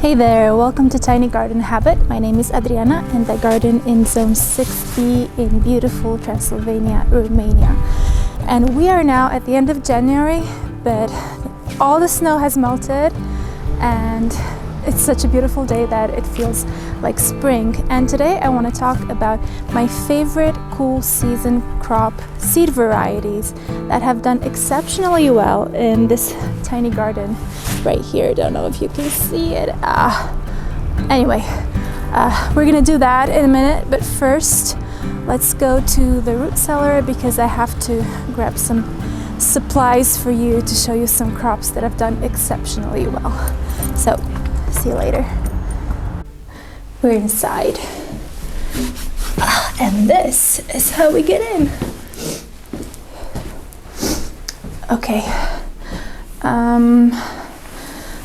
Hey there, welcome to Tiny Garden Habit. My name is Adriana and I garden in Zone 6B in beautiful Transylvania, Romania. And we are now at the end of January, but all the snow has melted and it's such a beautiful day that it feels like spring. And today I want to talk about my favorite cool season crop seed varieties that have done exceptionally well in this tiny garden right here. Don't know if you can see it. Anyway, we're gonna do that in a minute, but first let's go to the root cellar because I have to grab some supplies for you to show you some crops that have done exceptionally well. So see you later. We're inside, and this is how we get in. Okay.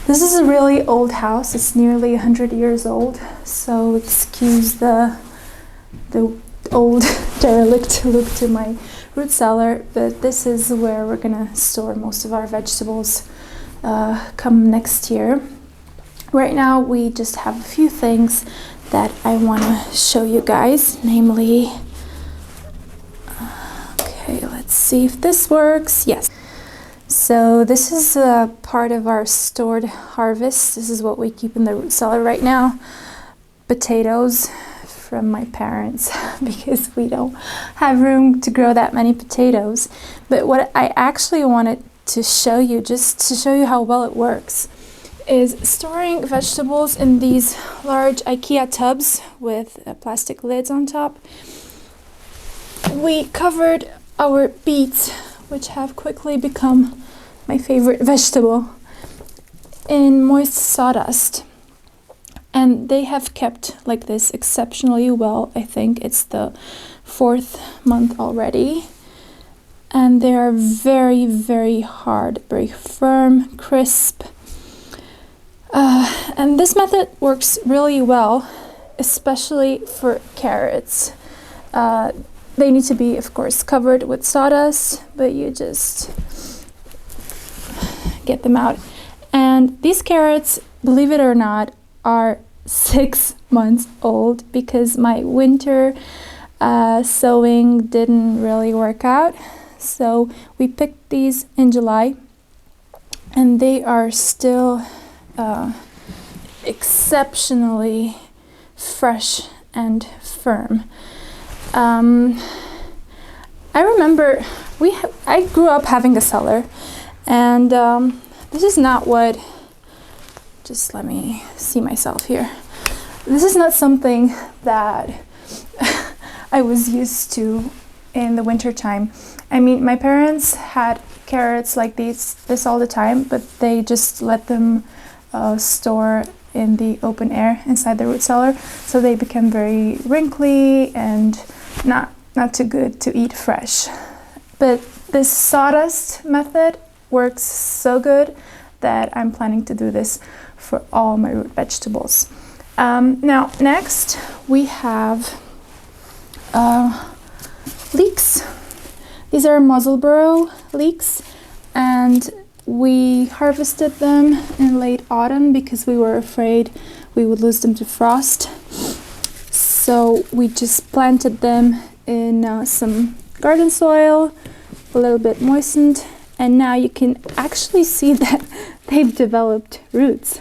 This is a really old house. It's nearly 100 years old, so excuse the old derelict look to my root cellar, but this is where we're gonna store most of our vegetables come next year. Right now we just have a few things that I want to show you guys, namely, okay, let's see if this works. Yes. So this is a part of our stored harvest. This is what we keep in the root cellar right now. Potatoes from my parents because we don't have room to grow that many potatoes. But what I actually wanted to show you, just to show you how well it works, is storing vegetables in these large IKEA tubs with plastic lids on top. We covered our beets, which have quickly become my favorite vegetable, in moist sawdust, and they have kept like this exceptionally well. I think it's the 4th month already, and they are very, very hard, very firm, crisp, and this method works really well, especially for carrots. They need to be, of course, covered with sawdust, but you just get them out. And these carrots, believe it or not, are 6 months old because my winter sowing didn't really work out. So we picked these in July, and they are still exceptionally fresh and firm. I remember I grew up having a cellar, and this is not what, just let me see myself here. This is not something that I was used to in the winter time. I mean, my parents had carrots like this all the time, but they just let them store in the open air inside the root cellar, so they become very wrinkly and not too good to eat fresh. But this sawdust method works so good that I'm planning to do this for all my root vegetables. Now next we have leeks. These are Musselburgh leeks, and we harvested them in late autumn because we were afraid we would lose them to frost. So we just planted them in some garden soil, a little bit moistened, and now you can actually see that they've developed roots,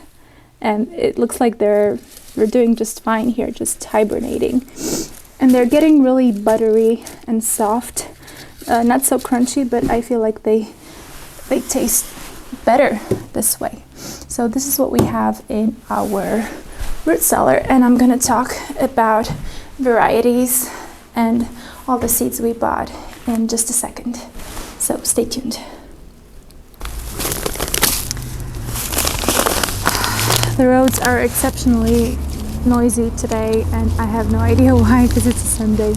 and it looks like they're doing just fine here, just hibernating. And they're getting really buttery and soft, not so crunchy, but I feel like they taste better this way. So this is what we have in our root cellar, and I'm gonna talk about varieties and all the seeds we bought in just a second. So stay tuned. The roads are exceptionally noisy today, and I have no idea why because it's a Sunday.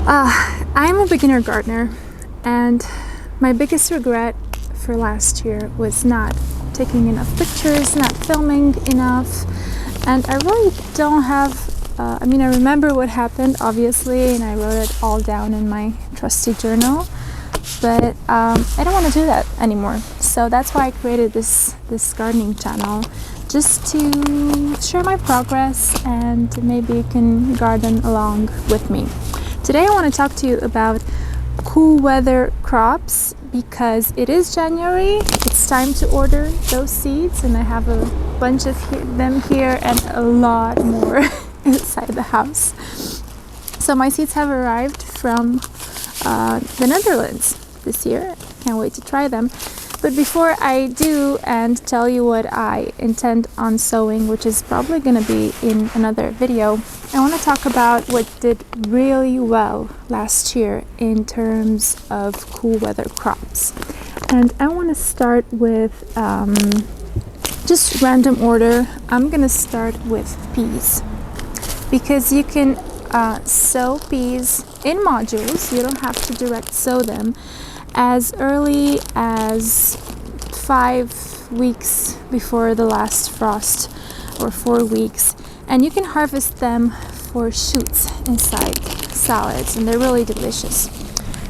I'm a beginner gardener, and my biggest regret for last year was not taking enough pictures, not filming enough, and I really don't have I mean, I remember what happened, obviously, and I wrote it all down in my trusty journal, but I don't want to do that anymore. So that's why I created this gardening channel, just to share my progress, and maybe you can garden along with me. Today I want to talk to you about cool weather crops, because it is January. It's time to order those seeds, and I have a bunch of them here and a lot more inside the house. So my seeds have arrived from the Netherlands this year. Can't wait to try them. But before I do and tell you what I intend on sowing, which is probably going to be in another video, I want to talk about what did really well last year in terms of cool weather crops. And I want to start with just random order. I'm going to start with peas, because you can sow peas in modules. You don't have to direct sow them as early as 5 weeks before the last frost, or 4 weeks, and you can harvest them for shoots inside salads, and they're really delicious.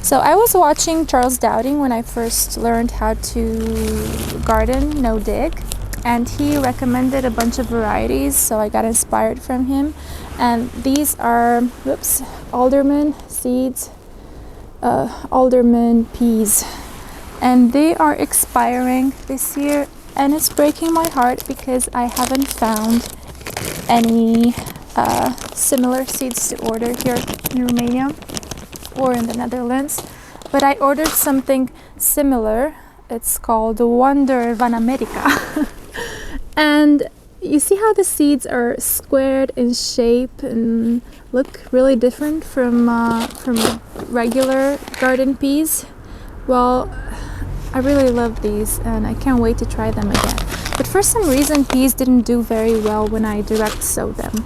So I was watching Charles Dowding when I first learned how to garden no dig, and he recommended a bunch of varieties, so I got inspired from him. And these are alderman seeds, alderman peas, and they are expiring this year, and it's breaking my heart because I haven't found any similar seeds to order here in Romania or in the Netherlands. But I ordered something similar. It's called Wonder Van America. And you see how the seeds are squared in shape and look really different from regular garden peas? Well, I really love these, and I can't wait to try them again. But for some reason, peas didn't do very well when I direct sow them.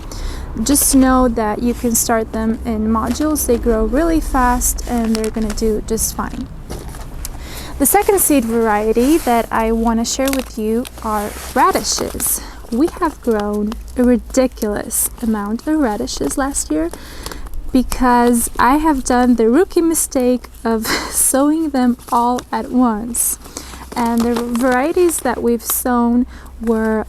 Just know that you can start them in modules. They grow really fast, and they're gonna do just fine. The second seed variety that I want to share with you are radishes. We have grown a ridiculous amount of radishes last year, because I have done the rookie mistake of sowing them all at once. And the varieties that we've sown were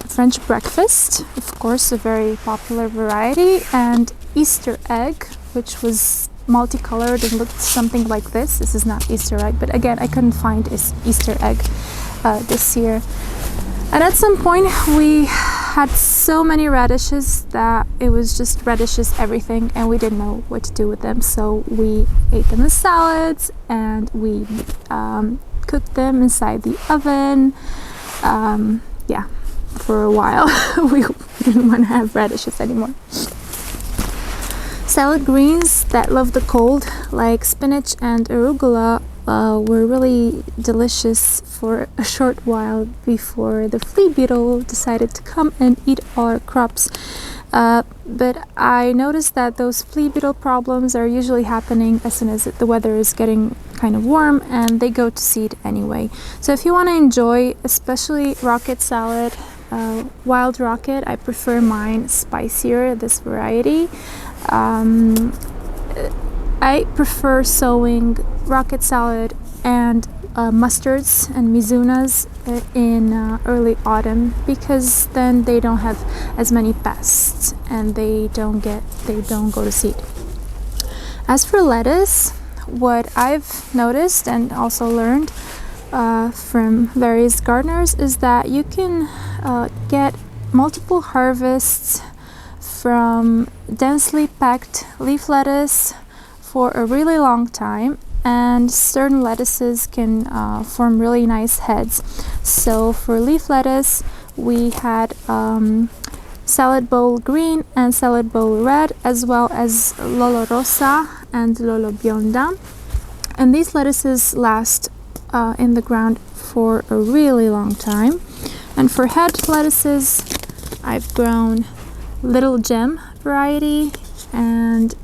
French breakfast, of course, a very popular variety, and Easter egg, which was multicolored and looked something like this. This is not Easter egg, but again, I couldn't find Easter egg this year. And at some point we had so many radishes that it was just radishes everything, and we didn't know what to do with them. So we ate them as salads, and we cooked them inside the oven. Yeah, for a while we didn't want to have radishes anymore. Salad greens that love the cold, like spinach and arugula, were really delicious for a short while before the flea beetle decided to come and eat our crops. But I noticed that those flea beetle problems are usually happening as soon as the weather is getting kind of warm, and they go to seed anyway. So if you want to enjoy especially rocket salad, wild rocket, I prefer mine spicier, this variety. I prefer sowing rocket salad and mustards and mizunas in early autumn, because then they don't have as many pests and they don't go to seed. As for lettuce, what I've noticed and also learned from various gardeners is that you can get multiple harvests from densely packed leaf lettuce for a really long time, and certain lettuces can form really nice heads. So for leaf lettuce, we had salad bowl green and salad bowl red, as well as lolo rosa and lolo bionda. And these lettuces last in the ground for a really long time. And for head lettuces, I've grown Little Gem variety, and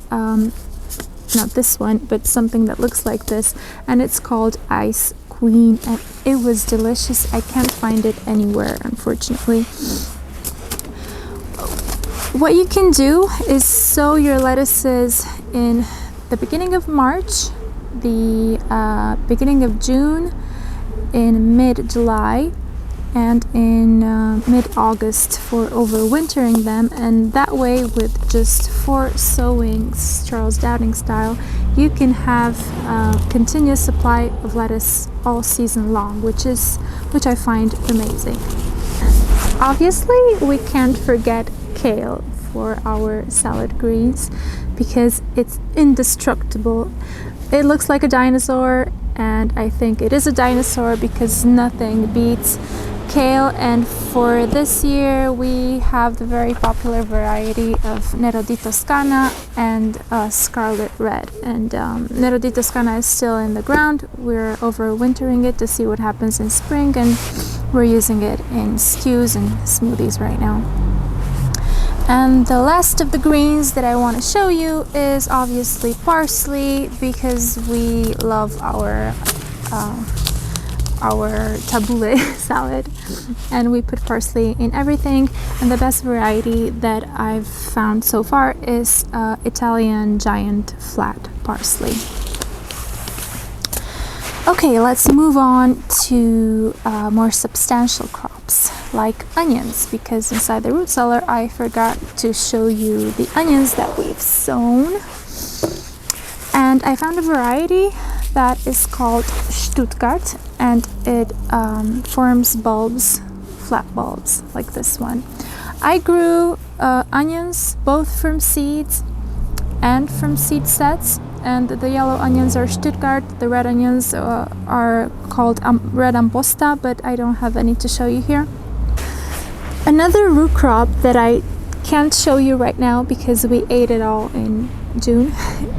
not this one, but something that looks like this, and it's called Ice Queen, and it was delicious. I can't find it anywhere, unfortunately. What you can do is sow your lettuces in the beginning of March, the beginning of June, in mid-July and in mid-August for overwintering them, and that way with just 4 sowings, Charles Dowding style, you can have a continuous supply of lettuce all season long, which I find amazing. Obviously, we can't forget kale for our salad greens because it's indestructible. It looks like a dinosaur, and I think it is a dinosaur because nothing beats kale. And for this year we have the very popular variety of Nero di Toscana and Scarlet Red, and Nero di Toscana is still in the ground. We're overwintering it to see what happens in spring, and we're using it in stews and smoothies right now. And the last of the greens that I want to show you is obviously parsley, because we love our tabbouleh salad, and we put parsley in everything. And the best variety that I've found so far is Italian giant flat parsley. Okay, let's move on to more substantial crops like onions, because inside the root cellar I forgot to show you the onions that we've sown. And I found a variety that is called Stuttgart, and it forms bulbs, flat bulbs like this one. I grew onions both from seeds and from seed sets, and the yellow onions are Stuttgart, the red onions are called red amposta, but I don't have any to show you here. Another root crop that I can't show you right now because we ate it all in June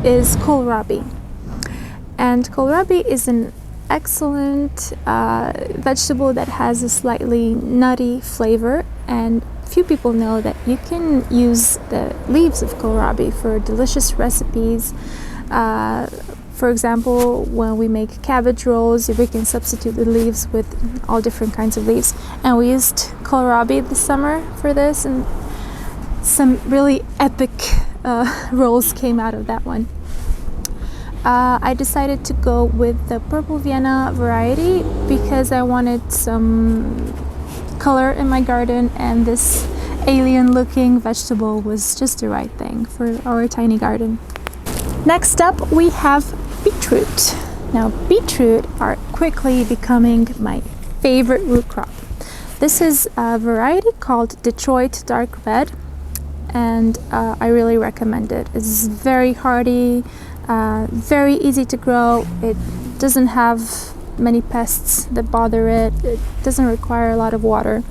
is kohlrabi. And kohlrabi is an excellent vegetable that has a slightly nutty flavor, and few people know that you can use the leaves of kohlrabi for delicious recipes. For example, when we make cabbage rolls, we can substitute the leaves with all different kinds of leaves. And we used kohlrabi this summer for this, and some really epic rolls came out of that one. I decided to go with the purple Vienna variety because I wanted some color in my garden, and this alien looking vegetable was just the right thing for our tiny garden. Next up we have beetroot. Now beetroot are quickly becoming my favorite root crop. This is a variety called Detroit Dark Red, and I really recommend it. It's very hardy, very easy to grow. It doesn't have many pests that bother it. It doesn't require a lot of water.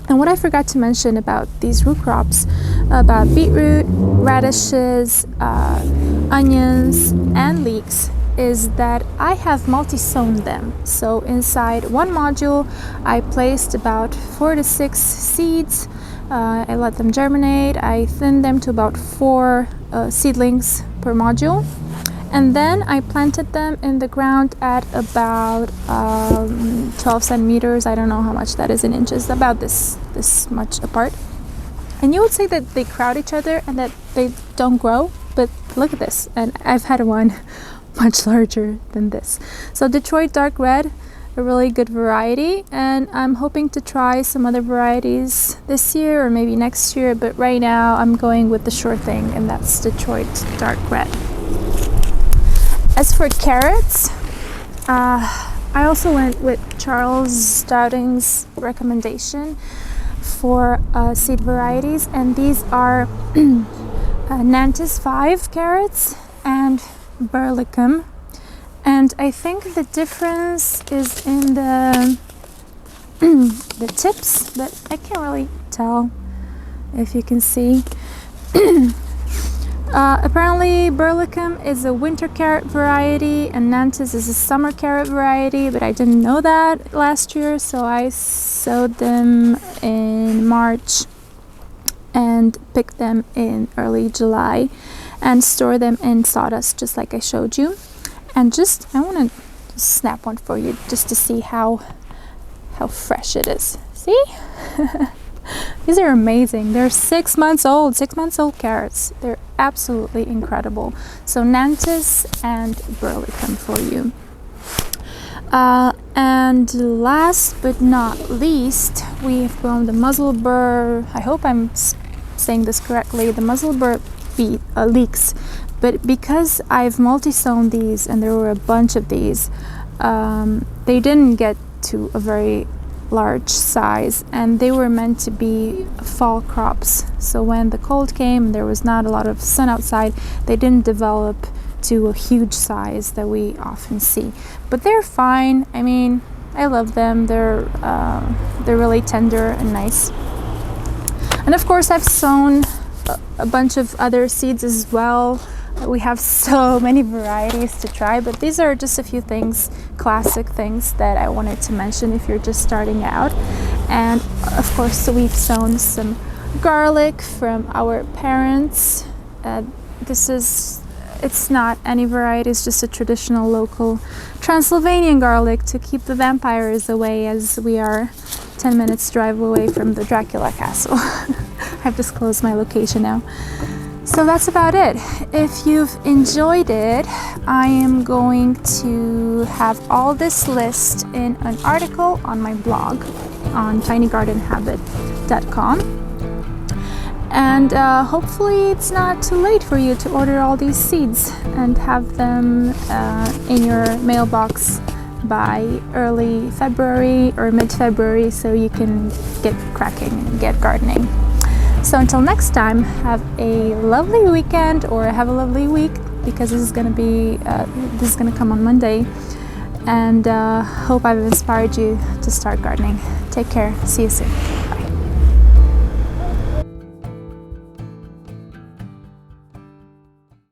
And what I forgot to mention about these root crops, about beetroot, radishes, onions, and leeks, is that I have multi-sown them. So inside one module, I placed about 4 to 6 seeds. I let them germinate. I thinned them to about 4 seedlings per module. And then I planted them in the ground at about 12 centimeters. I don't know how much that is in inches, about this much apart. And you would say that they crowd each other and that they don't grow, but look at this. And I've had one much larger than this. So Detroit Dark Red, a really good variety, and I'm hoping to try some other varieties this year or maybe next year, but right now I'm going with the sure thing, and that's Detroit Dark Red. As for carrots, I also went with Charles Dowding's recommendation for seed varieties, and these are Nantes 5 carrots and Berlicum. And I think the difference is in the tips, but I can't really tell if you can see. Apparently Berlicum is a winter carrot variety and Nantes is a summer carrot variety, but I didn't know that last year, so I sowed them in March and picked them in early July and store them in sawdust just like I showed you. And I want to snap one for you just to see how fresh it is. See? These are amazing. They're 6 months old carrots. They're absolutely incredible. So Nantes and Berlicum for you. And last but not least, we've grown the muzzle burr. I hope I'm saying this correctly. The muzzle burr leeks. But because I've multi-sown these, and there were a bunch of these, they didn't get to a very large size, and they were meant to be fall crops. So when the cold came, there was not a lot of sun outside, they didn't develop to a huge size that we often see. But they're fine. I mean, I love them. They're really tender and nice. And of course, I've sown a bunch of other seeds as well. We have so many varieties to try, but these are just a few things, classic things that I wanted to mention if you're just starting out. And of course, we've sown some garlic from our parents. It's not any variety, it's just a traditional local Transylvanian garlic to keep the vampires away, as we are 10 minutes drive away from the Dracula castle. I've disclosed my location now. So that's about it. If you've enjoyed it, I am going to have all this list in an article on my blog on tinygardenhabit.com. And hopefully it's not too late for you to order all these seeds and have them in your mailbox by early February or mid-February, so you can get cracking and get gardening. So until next time, have a lovely weekend, or have a lovely week, because this is going to come on Monday. And hope I've inspired you to start gardening. Take care. See you soon.